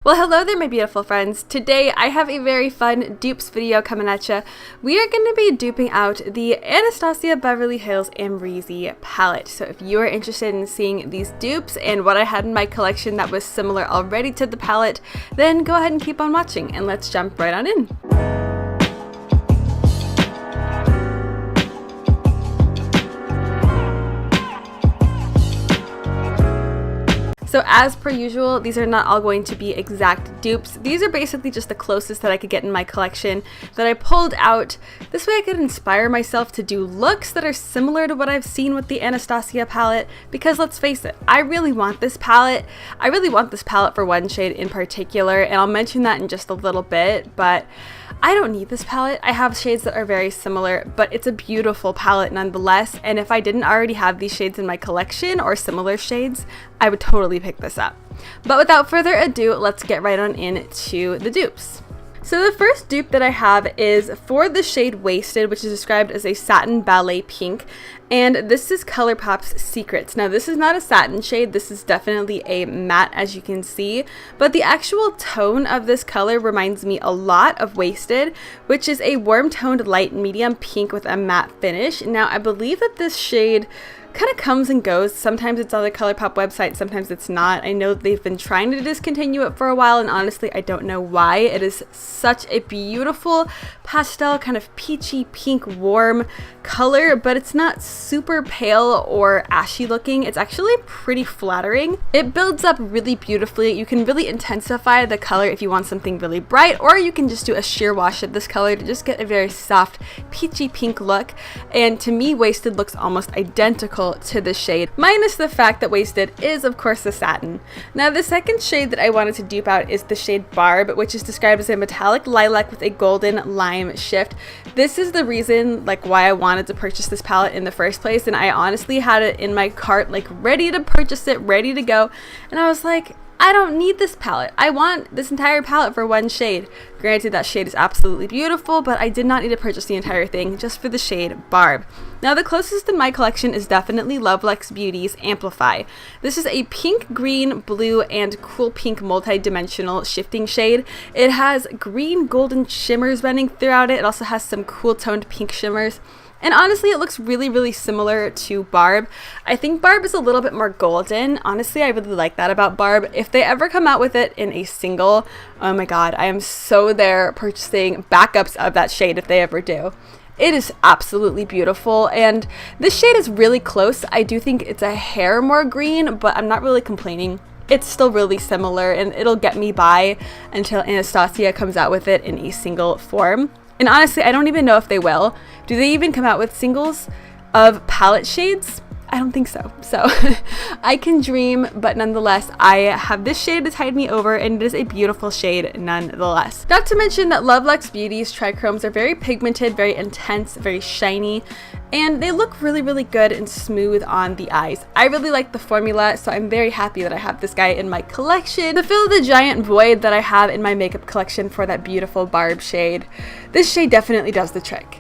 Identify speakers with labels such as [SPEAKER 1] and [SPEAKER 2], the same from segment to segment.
[SPEAKER 1] Well, hello there, my beautiful friends. Today I have a very fun dupes video coming at you. We are going to be duping out the Anastasia Beverly Hills Amrezy palette. So if you are interested in seeing these dupes and what I had in my collection that was similar already to the palette, then go ahead and keep on watching and let's jump right on in. So as per usual, these are not all going to be exact dupes. These are basically just the closest that I could get in my collection that I pulled out. This way I could inspire myself to do looks that are similar to what I've seen with the Anastasia palette, because let's face it, I really want this palette. I really want this palette for one shade in particular, and I'll mention that in just a little bit, but I don't need this palette. I have shades that are very similar, but it's a beautiful palette nonetheless, and if I didn't already have these shades in my collection or similar shades, I would totally pick this up. But without further ado, let's get right on into the dupes. So the first dupe that I have is for the shade Wasted, which is described as a satin ballet pink, and this is Colourpop's Secrets. Now this is not a satin shade, this is definitely a matte, as you can see, but the actual tone of this color reminds me a lot of Wasted, which is a warm toned light medium pink with a matte finish. Now I believe that this shade kind of comes and goes. Sometimes it's on the Colourpop website, sometimes it's not. I know they've been trying to discontinue it for a while, and honestly I don't know why. It is such a beautiful pastel kind of peachy pink warm color, but it's not super pale or ashy looking. It's actually pretty flattering. It builds up really beautifully. You can really intensify the color if you want something really bright, or you can just do a sheer wash of this color to just get a very soft peachy pink look. And to me, Wasted looks almost identical to the shade, minus the fact that Wasted is of course a satin. Now the second shade that I wanted to dupe out is the shade Barb, which is described as a metallic lilac with a golden lime shift. This is the reason why I wanted to purchase this palette in the first place, and I honestly had it in my cart ready to purchase it, ready to go, and I was like, I don't need this palette. I want this entire palette for one shade. Granted, that shade is absolutely beautiful, but I did not need to purchase the entire thing just for the shade Barb. Now the closest in my collection is definitely Luxe Beauty's Amplify. This is a pink, green, blue, and cool pink multi-dimensional shifting shade. It has green golden shimmers running throughout it. It also has some cool toned pink shimmers. And honestly, it looks really, really similar to Barb. I think Barb is a little bit more golden. Honestly, I really like that about Barb. If they ever come out with it in a single, oh my god, I am so there purchasing backups of that shade if they ever do. It is absolutely beautiful, and this shade is really close. I do think it's a hair more green, but I'm not really complaining. It's still really similar, and it'll get me by until Anastasia comes out with it in a single form. And honestly, I don't even know if they will. Do they even come out with singles of palette shades? I don't think so. So I can dream, but nonetheless, I have this shade to tide me over, and it is a beautiful shade nonetheless. Not to mention that Luxe Beauty's trichromes are very pigmented, very intense, very shiny, and they look really, really good and smooth on the eyes. I really like the formula, so I'm very happy that I have this guy in my collection to fill the giant void that I have in my makeup collection for that beautiful Barb shade. This shade definitely does the trick.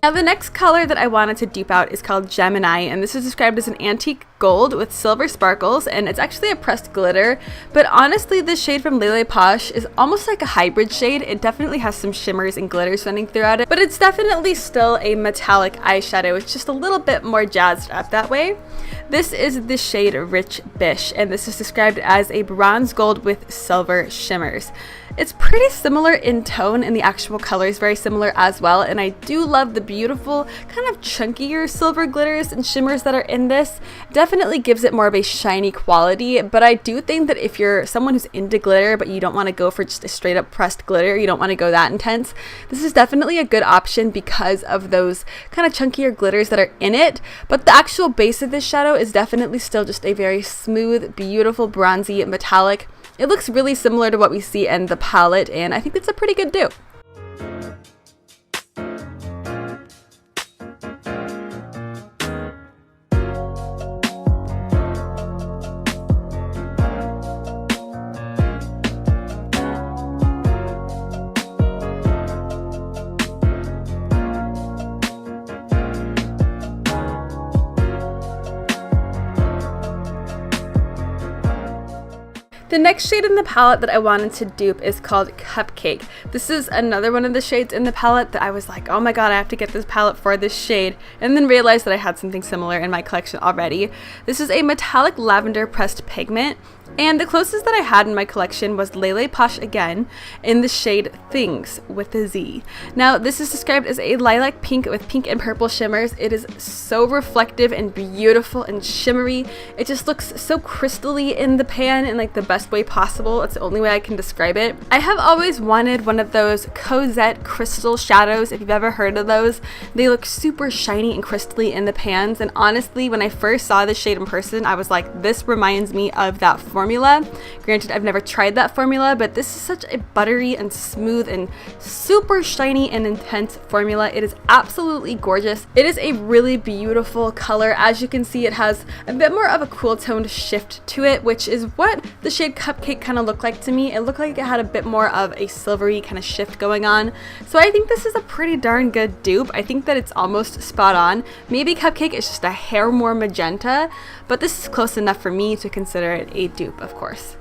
[SPEAKER 1] Now the next color that I wanted to dupe out is called Gemini, and this is described as an antique gold with silver sparkles, and it's actually a pressed glitter, but honestly this shade from Lele Posh is almost like a hybrid shade. It definitely has some shimmers and glitters running throughout it, but it's definitely still a metallic eyeshadow. It's just a little bit more jazzed up that way. This is the shade Rich Bish, and this is described as a bronze gold with silver shimmers. It's pretty similar in tone, and the actual color is very similar as well, and I do love the beautiful kind of chunkier silver glitters and shimmers that are in this. Definitely gives it more of a shiny quality, but I do think that if you're someone who's into glitter but you don't want to go for just a straight up pressed glitter, you don't want to go that intense, this is definitely a good option because of those kind of chunkier glitters that are in it. But the actual base of this shadow is definitely still just a very smooth, beautiful, bronzy, metallic. It looks really similar to what we see in the palette, and I think that's a pretty good dupe. The next shade in the palette that I wanted to dupe is called Cupcake. This is another one of the shades in the palette that I was like, oh my god, I have to get this palette for this shade, and then realized that I had something similar in my collection already. This is a metallic lavender pressed pigment, and the closest that I had in my collection was Lele Posh again in the shade Thingz with a Z. Now this is described as a lilac pink with pink and purple shimmers. It is so reflective and beautiful and shimmery. It just looks so crystally in the pan in like the best way possible. It's the only way I can describe it. I have always wanted one of those Cosette crystal shadows, if you've ever heard of those. They look super shiny and crystally in the pans, and honestly when I first saw this shade in person I was like, this reminds me of that formula. Granted, I've never tried that formula, but this is such a buttery and smooth and super shiny and intense formula. It is absolutely gorgeous. It is a really beautiful color. As you can see, it has a bit more of a cool toned shift to it, which is what the shade Cupcake kind of looked like to me. It looked like it had a bit more of a silvery kind of shift going on. So I think this is a pretty darn good dupe. I think that it's almost spot on. Maybe Cupcake is just a hair more magenta, but this is close enough for me to consider it a dupe, of course.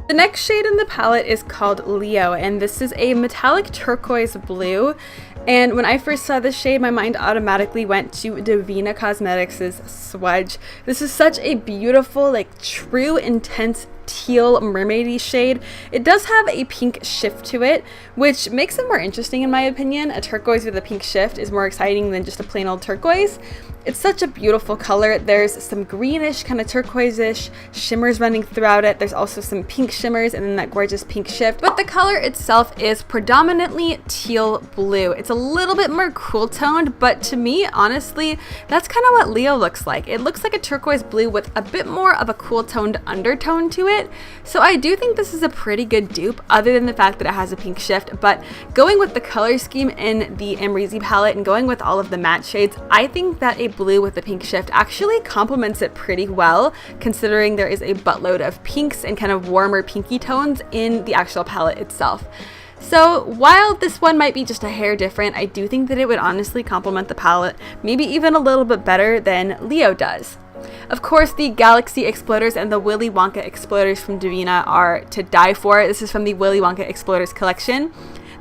[SPEAKER 1] The next shade in the palette is called Leo, and this is a metallic turquoise blue. And when I first saw this shade, my mind automatically went to Devinah Cosmetics' Swudge. This is such a beautiful, like true, intense teal mermaidy shade. It does have a pink shift to it, which makes it more interesting in my opinion. A turquoise with a pink shift is more exciting than just a plain old turquoise. It's such a beautiful color. There's some greenish, kind of turquoise-ish shimmers running throughout it. There's also some pink shimmers and then that gorgeous pink shift. But the color itself is predominantly teal blue. It's a little bit more cool toned, but to me, honestly, that's kind of what Leo looks like. It looks like a turquoise blue with a bit more of a cool toned undertone to it. So I do think this is a pretty good dupe, other than the fact that it has a pink shift. But going with the color scheme in the Amrezy palette and going with all of the matte shades, I think that a blue with the pink shift actually complements it pretty well, considering there is a buttload of pinks and kind of warmer pinky tones in the actual palette itself. So while this one might be just a hair different, I do think that it would honestly complement the palette, maybe even a little bit better than Leo does. Of course, the Galaxy Exploders and the Willy Wonka Exploders from Devinah are to die for. This is from the Willy Wonka Exploders collection.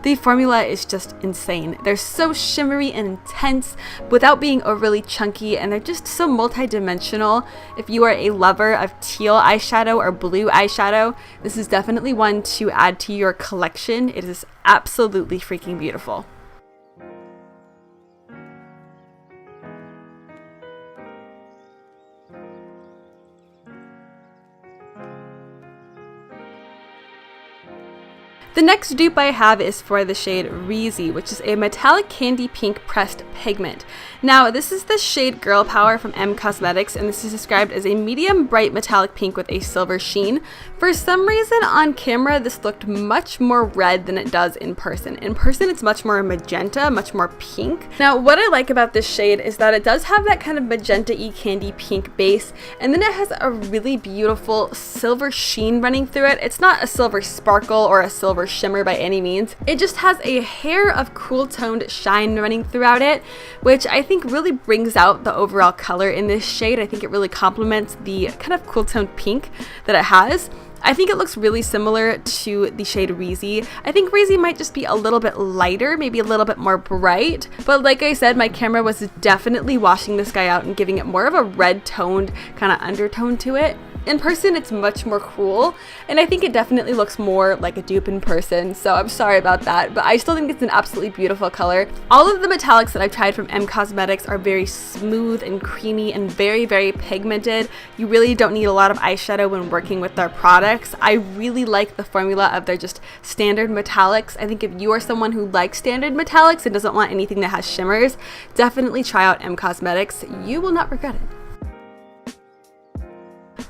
[SPEAKER 1] The formula is just insane. They're so shimmery and intense without being overly chunky, and they're just so multi-dimensional. If you are a lover of teal eyeshadow or blue eyeshadow, this is definitely one to add to your collection. It is absolutely freaking beautiful. The next dupe I have is for the shade Amrezy, which is a metallic candy pink pressed pigment. Now, this is the shade Girl Power from Emme Cosmetics, and this is described as a medium bright metallic pink with a silver sheen. For some reason on camera, this looked much more red than it does in person. In person, it's much more magenta, much more pink. Now, what I like about this shade is that it does have that kind of magenta-y candy pink base, and then it has a really beautiful silver sheen running through it. It's not a silver sparkle or a silver shimmer by any means. It just has a hair of cool toned shine running throughout it, which I think really brings out the overall color in this shade. I think it really complements the kind of cool toned pink that it has. I think it looks really similar to the shade Amrezy. I think Amrezy might just be a little bit lighter, maybe a little bit more bright, but like I said, my camera was definitely washing this guy out and giving it more of a red toned kind of undertone to it. In person, it's much more cool, and I think it definitely looks more like a dupe in person, so I'm sorry about that, but I still think it's an absolutely beautiful color. All of the metallics that I've tried from Emme Cosmetics are very smooth and creamy and very, very pigmented. You really don't need a lot of eyeshadow when working with their products. I really like the formula of their just standard metallics. I think if you are someone who likes standard metallics and doesn't want anything that has shimmers, definitely try out Emme Cosmetics. You will not regret it.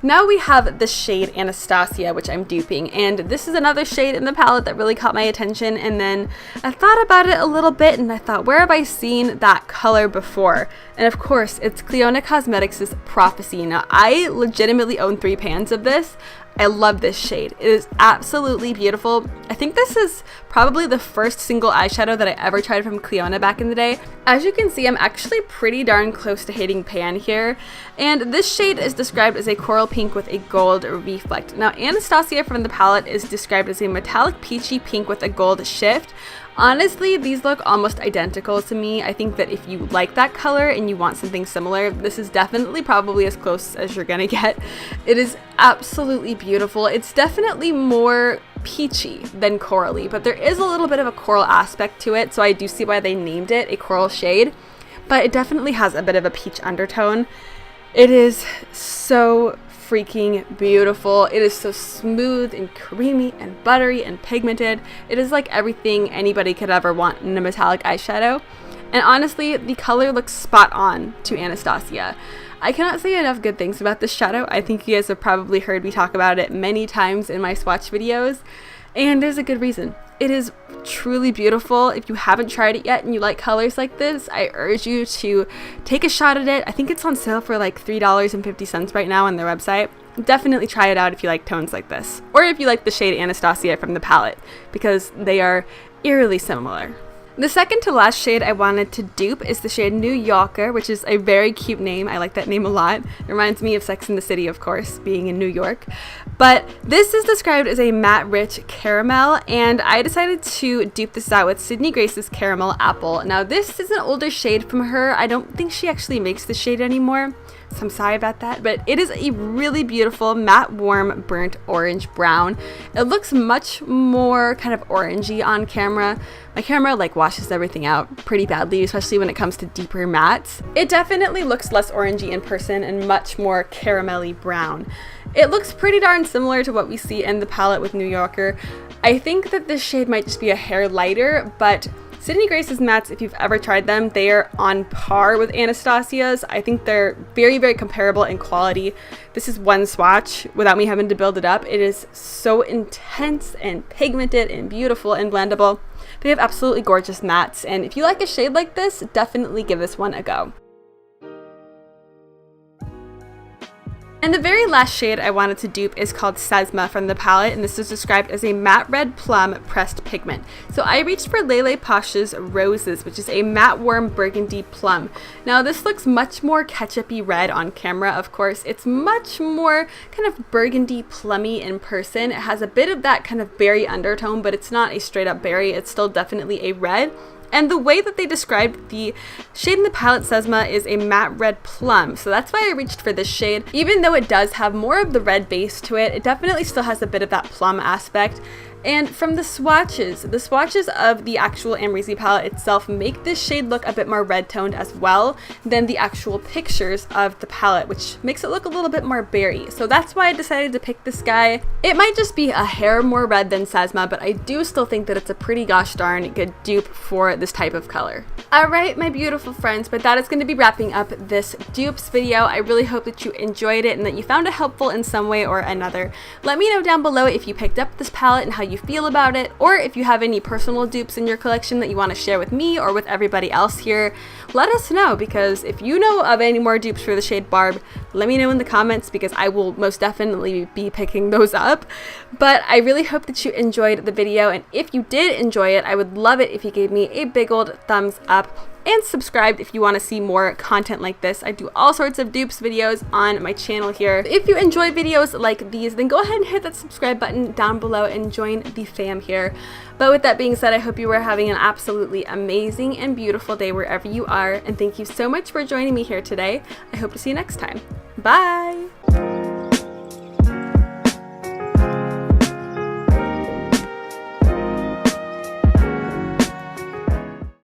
[SPEAKER 1] Now we have the shade Anastasia, which I'm duping, and this is another shade in the palette that really caught my attention, and then I thought about it a little bit and I thought, where have I seen that color before? And of course, it's Clionadh Cosmetics' Prophecy. Now, I legitimately own 3 pans of this. I love this shade. It is absolutely beautiful. I think this is probably the first single eyeshadow that I ever tried from Clionadh back in the day. As you can see, I'm actually pretty darn close to hating pan here. And this shade is described as a coral pink with a gold reflect. Now, Anastasia from the palette is described as a metallic peachy pink with a gold shift. Honestly, these look almost identical to me. I think that if you like that color and you want something similar, this is definitely probably as close as you're gonna get. It is absolutely beautiful. It's definitely more peachy than corally, but there is a little bit of a coral aspect to it, so I do see why they named it a coral shade, but it definitely has a bit of a peach undertone. It is so freaking beautiful. It is so smooth and creamy and buttery and pigmented. It is like everything anybody could ever want in a metallic eyeshadow. And honestly, the color looks spot on to Anastasia. I cannot say enough good things about this shadow. I think you guys have probably heard me talk about it many times in my swatch videos, and there's a good reason. It is truly beautiful. If you haven't tried it yet and you like colors like this, I urge you to take a shot at it. I think it's on sale for like $3.50 right now on their website. Definitely try it out if you like tones like this, or if you like the shade Anastasia from the palette, because they are eerily similar. The second to last shade I wanted to dupe is the shade New Yorker, which is a very cute name. I like that name a lot. It reminds me of Sex and the City, of course, being in New York. But this is described as a matte rich caramel, and I decided to dupe this out with Sydney Grace's Caramel Apple. Now, this is an older shade from her. I don't think she actually makes this shade anymore, so I'm sorry about that, but it is a really beautiful matte warm burnt orange brown. It looks much more kind of orangey on camera. My camera like washes everything out pretty badly, especially when it comes to deeper mattes. It definitely looks less orangey in person and much more caramelly brown. It looks pretty darn similar to what we see in the palette with New Yorker. I think that this shade might just be a hair lighter, but Sydney Grace's mattes, if you've ever tried them, they are on par with Anastasia's. I think they're very, very comparable in quality. This is one swatch without me having to build it up. It is so intense and pigmented and beautiful and blendable. They have absolutely gorgeous mattes, and if you like a shade like this, definitely give this one a go. And the very last shade I wanted to dupe is called Sesna from the palette, and this is described as a matte red plum pressed pigment. So I reached for Lele Posh's Roses, which is a matte warm burgundy plum. Now this looks much more ketchupy red on camera, of course. It's much more kind of burgundy plummy in person. It has a bit of that kind of berry undertone, but it's not a straight up berry. It's still definitely a red. And the way that they described the shade in the palette Sesna is a matte red plum. So that's why I reached for this shade. Even though it does have more of the red base to it, it definitely still has a bit of that plum aspect. And from the swatches of the actual Amrezy palette itself make this shade look a bit more red toned as well than the actual pictures of the palette, which makes it look a little bit more berry. So that's why I decided to pick this guy. It might just be a hair more red than Sesna, but I do still think that it's a pretty gosh darn good dupe for this type of color. Alright, my beautiful friends, but that is going to be wrapping up this dupes video. I really hope that you enjoyed it and that you found it helpful in some way or another. Let me know down below if you picked up this palette and how you feel about it, or if you have any personal dupes in your collection that you want to share with me or with everybody else here. Let us know, because if you know of any more dupes for the shade Barb, let me know in the comments, because I will most definitely be picking those up. But I really hope that you enjoyed the video, and if you did enjoy it, I would love it if you gave me a big old thumbs up and subscribed if you want to see more content like this. I do all sorts of dupes videos on my channel here. If you enjoy videos like these, then go ahead and hit that subscribe button down below and join the fam here. But with that being said, I hope you are having an absolutely amazing and beautiful day wherever you are, and thank you so much for joining me here today. I hope to see you next time. Bye!